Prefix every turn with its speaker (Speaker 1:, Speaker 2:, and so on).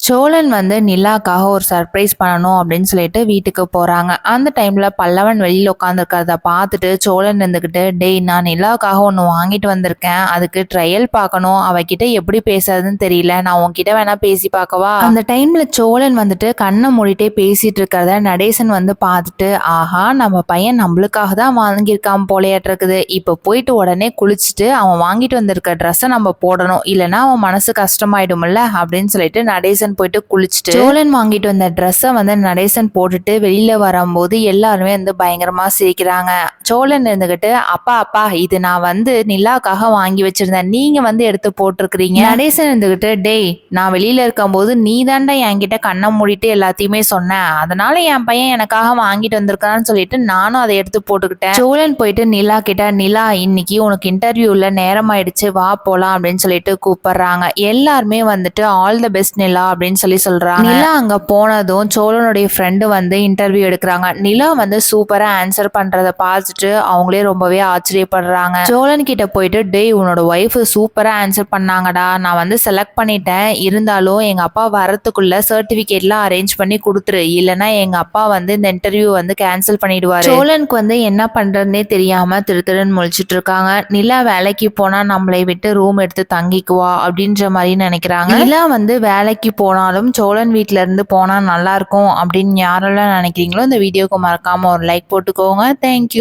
Speaker 1: சோழன் வந்து நிலாக்காக ஒரு சர்ப்ரைஸ் பண்ணணும் அப்படின்னு சொல்லிட்டு வீட்டுக்கு போறாங்க. அந்த டைம்ல பல்லவன் வெளியில உட்காந்துருக்கிறத பார்த்துட்டு சோழன் இருந்துகிட்டு, டேய் நான் நிலாக்காக ஒன்று வாங்கிட்டு வந்திருக்கேன், அதுக்கு ட்ரையல் பார்க்கணும், அவகிட்ட எப்படி பேசுறதுன்னு தெரியல, நான் உன்கிட்ட வேணா பேசி பார்க்கவா? அந்த டைம்ல சோழன் வந்துட்டு கண்ணை மூடிட்டே பேசிட்டு இருக்கிறத நடேசன் வந்து பார்த்துட்டு, ஆஹா நம்ம பையன் நம்மளுக்காக தான் வாங்கியிருக்கான் போலையாட்டு இருக்குது, இப்போ போயிட்டு உடனே குளிச்சுட்டு அவன் வாங்கிட்டு வந்திருக்க ட்ரெஸ்ஸை நம்ம போடணும், இல்லைன்னா அவன் மனசு கஷ்டமாயிடும்ல அப்படின்னு சொல்லிட்டு நடேசன் போயிட்டு குளிச்சுட்டு சோழன் வாங்கிட்டு வந்த ட்ரெஸ்ஸை வந்து நடேசன் போட்டுட்டு வெளியில வரும்போது எல்லாருமே வந்து பயங்கரமா சிரிக்கிறாங்க. சோழன் இருந்துகிட்டு, அப்பா அப்பா இது நான் வந்து நிலாக்காக வாங்கி வச்சிருந்தேன், நீங்க வந்து எடுத்து போட்டிருக்கிறீங்க. நடேசன் இருந்துகிட்டு, டேய் நான் வெளியில இருக்கும் போது நீ தாண்டா என்கிட்ட கண்ணை மூடிட்டு எல்லாத்தையுமே சொன்னேன், அதனால என் பையன் எனக்காக வாங்கிட்டு வந்திருக்கான்னு சொல்லிட்டு நானும் அதை எடுத்து போட்டுக்கிட்டேன். சோழன் போயிட்டு நிலா கிட்ட, நிலா இன்னைக்கு உனக்கு இன்டர்வியூல நேரம் ஆயிடுச்சு வா போலாம் அப்படின்னு சொல்லிட்டு கூப்பிடுறாங்க. எல்லாருமே வந்துட்டு ஆல் த பெஸ்ட் நிலா அப்படின்னு சொல்றாங்க. நிலா அங்க போனதும் சோழனுடைய ஃப்ரெண்டு வந்து இன்டர்வியூ எடுக்கிறாங்க. நிலா வந்து சூப்பரா ஆன்சர் பண்றத பார்த்துட்டு அவங்களே ரொம்பவே ஆச்சரியப்படுறாங்க. சோழன் கிட்ட போயிட்டு, டேய் உன்னோட ஒய்ஃப் சூப்பரா ஆன்சர் பண்ணாங்கடா, நான் வந்து செலக்ட் பண்ணிட்டேன், இருந்தாலும் எங்க அப்பா வரத்துக்குள்ள சர்டிபிகேட்லாம் அரேஞ்ச் பண்ணி கொடுத்துரு, இல்லைன்னா எங்க அப்பா வந்து இந்த இன்டர்வியூ வந்து கேன்சல் பண்ணிடுவாரு. சோழனுக்கு வந்து என்ன பண்றதுன்னே தெரியாம திருன்னு முழிச்சிட்டு இருக்காங்க. நிலா வேலைக்கு போனா நம்மளை விட்டு ரூம் எடுத்து தங்கிக்குவா அப்படின்ற மாதிரி நினைக்கிறாங்க. நிலா வந்து வேலைக்கு போனாலும் சோழன் வீட்டில இருந்து போனால் நல்லாயிருக்கும் அப்படின்னு யாரெல்லாம் நினைக்கிறீங்களோ இந்த வீடியோக்கு மறக்காமல் ஒரு லைக் போட்டுக்கோங்க. தேங்க்யூ.